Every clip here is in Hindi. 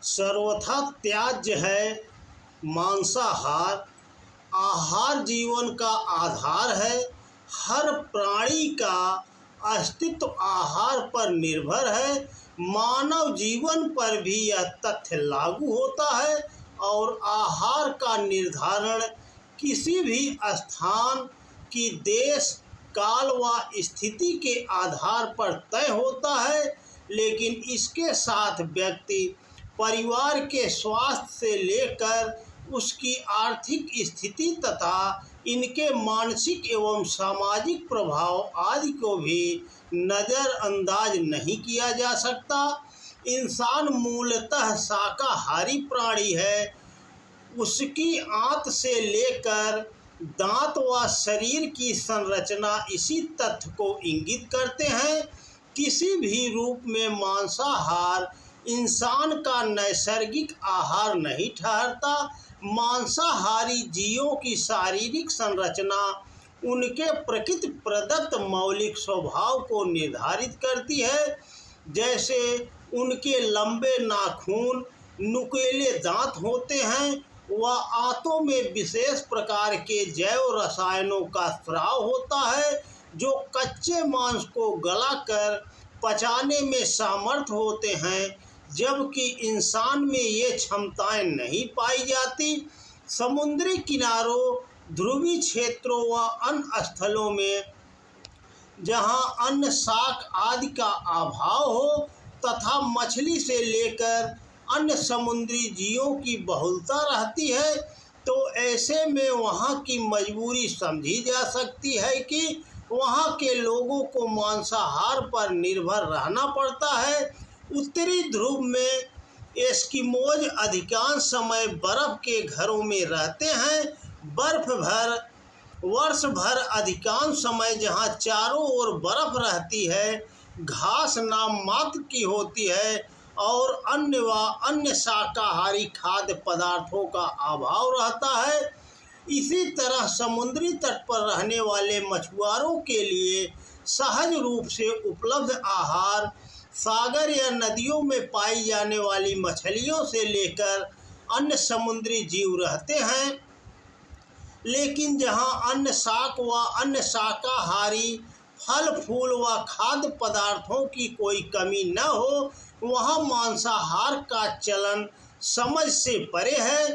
सर्वथा त्याज्य है मांसाहार। आहार जीवन का आधार है। हर प्राणी का अस्तित्व आहार पर निर्भर है। मानव जीवन पर भी यह तथ्य लागू होता है और आहार का निर्धारण किसी भी स्थान की देश काल व स्थिति के आधार पर तय होता है, लेकिन इसके साथ व्यक्ति परिवार के स्वास्थ्य से लेकर उसकी आर्थिक स्थिति तथा इनके मानसिक एवं सामाजिक प्रभाव आदि को भी नज़रअंदाज नहीं किया जा सकता। इंसान मूलतः शाकाहारी प्राणी है। उसकी आंत से लेकर दांत व शरीर की संरचना इसी तथ्य को इंगित करते हैं। किसी भी रूप में मांसाहार इंसान का नैसर्गिक आहार नहीं ठहरता। मांसाहारी जीवों की शारीरिक संरचना उनके प्रकृति प्रदत्त मौलिक स्वभाव को निर्धारित करती है, जैसे उनके लंबे नाखून, नुकीले दांत होते हैं व आंतों में विशेष प्रकार के जैव रसायनों का स्राव होता है जो कच्चे मांस को गलाकर पचाने में समर्थ होते हैं, जबकि इंसान में ये क्षमताएं नहीं पाई जाती। समुद्री किनारों, ध्रुवीय क्षेत्रों व अन्य स्थलों में जहां अन्न, शाक आदि का अभाव हो तथा मछली से लेकर अन्य समुद्री जीवों की बहुलता रहती है, तो ऐसे में वहां की मजबूरी समझी जा सकती है कि वहां के लोगों को मांसाहार पर निर्भर रहना पड़ता है। उत्तरी ध्रुव में एस्किमोज अधिकांश समय बर्फ के घरों में रहते हैं। वर्ष भर अधिकांश समय जहां चारों ओर बर्फ रहती है, घास नाम मात्र की होती है और अन्य शाकाहारी खाद्य पदार्थों का अभाव रहता है। इसी तरह समुद्री तट पर रहने वाले मछुआरों के लिए सहज रूप से उपलब्ध आहार सागर या नदियों में पाई जाने वाली मछलियों से लेकर अन्य समुद्री जीव रहते हैं। लेकिन जहां अन्य शाक व अन्य शाकाहारी फल फूल व खाद्य पदार्थों की कोई कमी न हो, वहां मांसाहार का चलन समझ से परे है।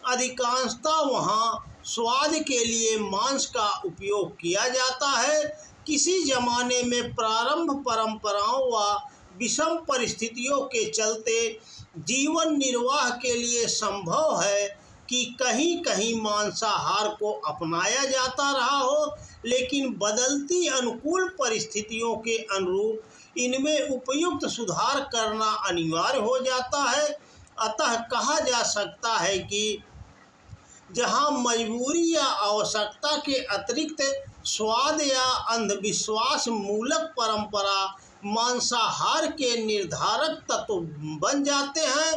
अधिकांशतः वहां स्वाद के लिए मांस का उपयोग किया जाता है। किसी जमाने में प्रारंभ परंपराओं व विषम परिस्थितियों के चलते जीवन निर्वाह के लिए संभव है कि कहीं कहीं मांसाहार को अपनाया जाता रहा हो, लेकिन बदलती अनुकूल परिस्थितियों के अनुरूप इनमें उपयुक्त सुधार करना अनिवार्य हो जाता है। अतः कहा जा सकता है कि जहां मजबूरी या आवश्यकता के अतिरिक्त स्वाद या अंधविश्वास मूलक परंपरा मांसाहार के निर्धारक तत्व बन जाते हैं,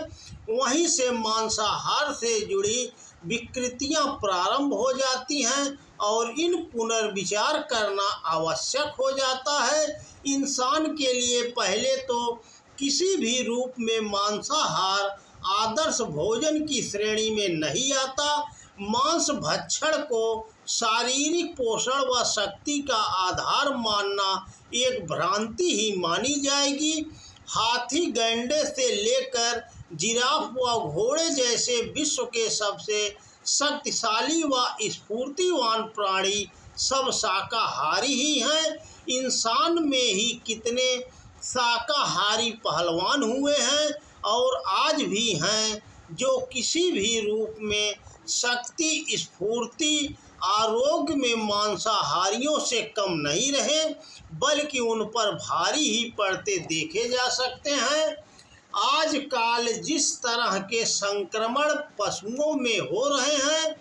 वहीं से मांसाहार से जुड़ी विकृतियां प्रारंभ हो जाती हैं और इन पुनर्विचार करना आवश्यक हो जाता है। इंसान के लिए पहले तो किसी भी रूप में मांसाहार आदर्श भोजन की श्रेणी में नहीं आता। मांस भक्षण को शारीरिक पोषण व शक्ति का आधार मानना एक भ्रांति ही मानी जाएगी। हाथी, गैंडे से लेकर जिराफ व घोड़े जैसे विश्व के सबसे शक्तिशाली व स्फूर्तिवान प्राणी सब शाकाहारी ही हैं। इंसान में ही कितने शाकाहारी पहलवान हुए हैं और आज भी हैं, जो किसी भी रूप में शक्ति, स्फूर्ति, आरोग्य में मांसाहारियों से कम नहीं रहे, बल्कि उन पर भारी ही पड़ते देखे जा सकते हैं। आजकल जिस तरह के संक्रमण पशुओं में हो रहे हैं,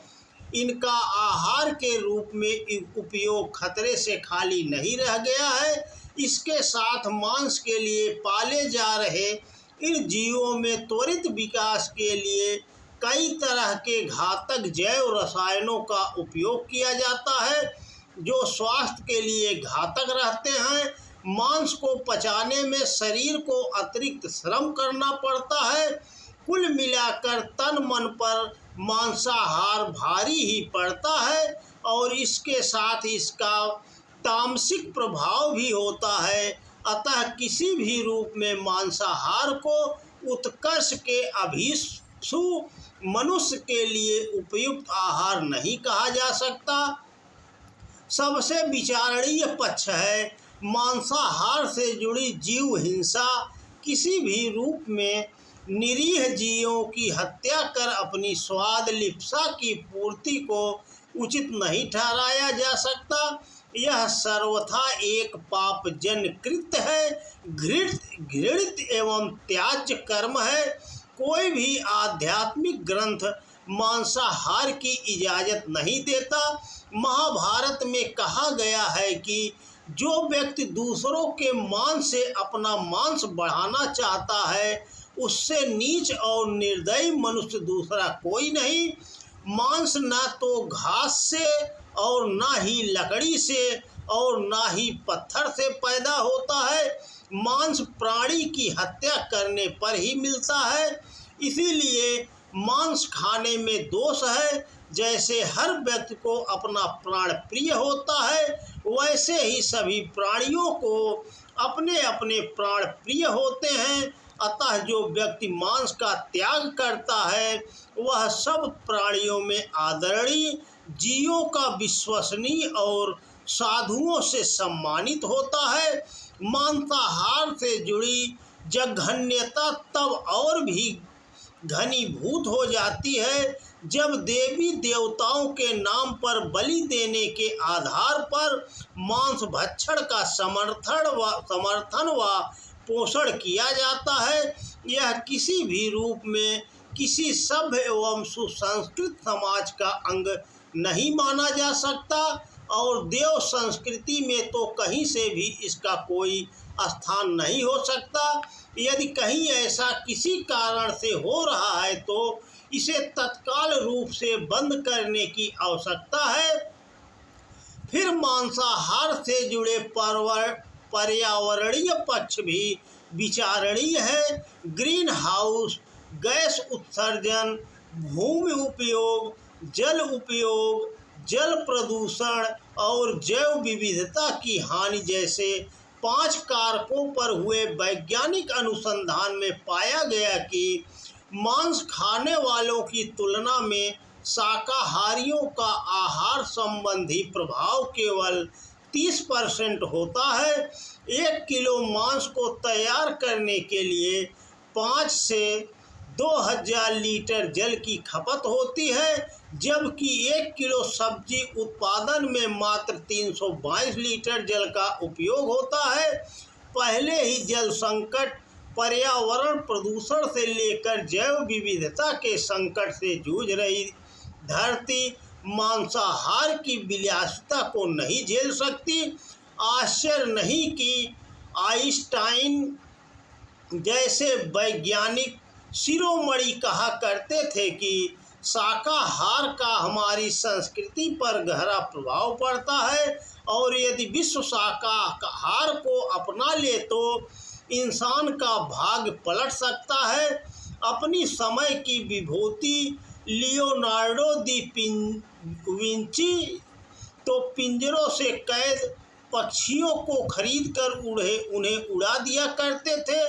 इनका आहार के रूप में उपयोग खतरे से खाली नहीं रह गया है। इसके साथ मांस के लिए पाले जा रहे इन जीवों में त्वरित विकास के लिए कई तरह के घातक जैव रसायनों का उपयोग किया जाता है, जो स्वास्थ्य के लिए घातक रहते हैं। मांस को पचाने में शरीर को अतिरिक्त श्रम करना पड़ता है। कुल मिलाकर तन मन पर मांसाहार भारी ही पड़ता है और इसके साथ इसका तामसिक प्रभाव भी होता है। अतः किसी भी रूप में मांसाहार को उत्कर्ष के अभिष्टु मनुष्य के लिए उपयुक्त आहार नहीं कहा जा सकता। सबसे विचारणीय पक्ष है मांसाहार से जुड़ी जीव हिंसा। किसी भी रूप में निरीह जीवों की हत्या कर अपनी स्वाद लिप्सा की पूर्ति को उचित नहीं ठहराया जा सकता। यह सर्वथा एक पापजन्य कृत्य है, घृणित एवं त्याज्य कर्म है। कोई भी आध्यात्मिक ग्रंथ मांसाहार की इजाज़त नहीं देता। महाभारत में कहा गया है कि जो व्यक्ति दूसरों के मांस से अपना मांस बढ़ाना चाहता है उससे नीच और निर्दयी मनुष्य दूसरा कोई नहीं। मांस न तो घास से और न ही लकड़ी से और न ही पत्थर से पैदा होता है। मांस प्राणी की हत्या करने पर ही मिलता है। इसीलिए मांस खाने में दोष है। जैसे हर व्यक्ति को अपना प्राण प्रिय होता है वैसे ही सभी प्राणियों को अपने अपने प्राण प्रिय होते हैं। अतः जो व्यक्ति मांस का त्याग करता है वह सब प्राणियों में आदरणीय, जीवों का विश्वसनीय और साधुओं से सम्मानित होता है। मांसाहार से जुड़ी जघन्यता तब और भी घनीभूत हो जाती है जब देवी देवताओं के नाम पर बलि देने के आधार पर मांस भक्षण का समर्थन व पोषण किया जाता है। यह किसी भी रूप में किसी सभ्य एवं सुसंस्कृत समाज का अंग नहीं माना जा सकता और देव संस्कृति में तो कहीं से भी इसका कोई स्थान नहीं हो सकता। यदि कहीं ऐसा किसी कारण से हो रहा है तो इसे तत्काल रूप से बंद करने की आवश्यकता है। फिर मांसाहार से जुड़े पर्यावरणीय पक्ष भी विचारणीय है। ग्रीन हाउस गैस उत्सर्जन, भूमि उपयोग, जल प्रदूषण और जैव विविधता की हानि जैसे 5 कारकों पर हुए वैज्ञानिक अनुसंधान में पाया गया कि मांस खाने वालों की तुलना में शाकाहारियों का आहार संबंधी प्रभाव केवल 30% होता है। 1 किलो मांस को तैयार करने के लिए 5 से 2000 लीटर जल की खपत होती है, जबकि 1 किलो सब्जी उत्पादन में मात्र 322 लीटर जल का उपयोग होता है। पहले ही जल संकट, पर्यावरण प्रदूषण से लेकर जैव विविधता के संकट से जूझ रही धरती मांसाहार की विलासिता को नहीं झेल सकती। आश्चर्य नहीं कि आइंस्टाइन जैसे वैज्ञानिक शिरोमणि कहा करते थे कि शाकाहार का हमारी संस्कृति पर गहरा प्रभाव पड़ता है और यदि विश्व शाकाहार को अपना ले तो इंसान का भाग्य पलट सकता है। अपनी समय की विभूति लियोनार्डो दी विंची तो पिंजरों से कैद पक्षियों को खरीदकर उन्हें उड़ा दिया करते थे।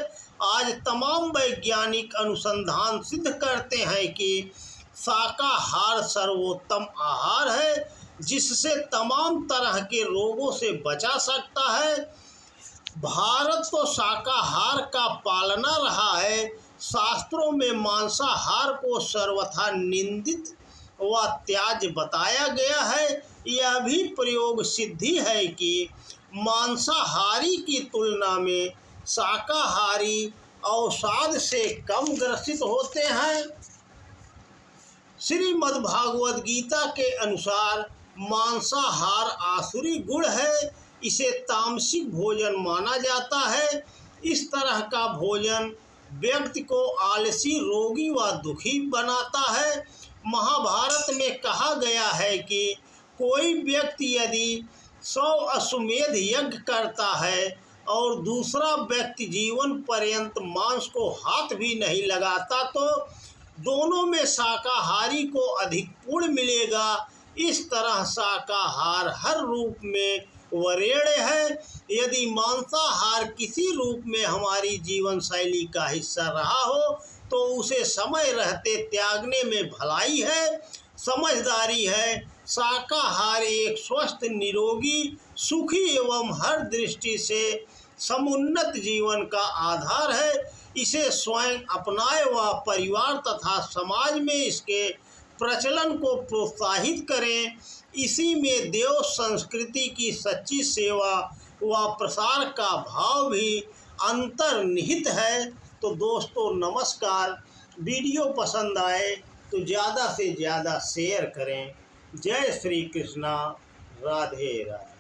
आज तमाम वैज्ञानिक अनुसंधान सिद्ध करते हैं कि शाकाहार सर्वोत्तम आहार है जिससे तमाम तरह के रोगों से बचा सकता है। भारत तो शाकाहार का पालना रहा है। शास्त्रों में मांसाहार को सर्वथा निंदित व त्याज्य बताया गया है। यह भी प्रयोग सिद्धि है कि मांसाहारी की तुलना में शाकाहारी अवसाद से कम ग्रसित होते हैं। श्रीमद्भागवत गीता के अनुसार मांसाहार आसुरी गुण है, इसे तामसिक भोजन माना जाता है। इस तरह का भोजन व्यक्ति को आलसी, रोगी व दुखी बनाता है। महाभारत में कहा गया है कि कोई व्यक्ति यदि 100 अश्वमेध यज्ञ करता है और दूसरा व्यक्ति जीवन पर्यंत मांस को हाथ भी नहीं लगाता तो दोनों में शाकाहारी को अधिक पुण्य मिलेगा। इस तरह शाकाहार हर रूप में वरेण्य है। यदि मांसाहार किसी रूप में हमारी जीवन शैली का हिस्सा रहा हो तो उसे समय रहते त्यागने में भलाई है, समझदारी है। शाकाहार एक स्वस्थ, निरोगी, सुखी एवं हर दृष्टि से समुन्नत जीवन का आधार है। इसे स्वयं अपनाए व परिवार तथा समाज में इसके प्रचलन को प्रोत्साहित करें। इसी में देव संस्कृति की सच्ची सेवा व प्रसार का भाव भी अंतर्निहित है। तो दोस्तों नमस्कार, वीडियो पसंद आए तो ज़्यादा से ज़्यादा शेयर करें। जय श्री कृष्णा, राधे राधे।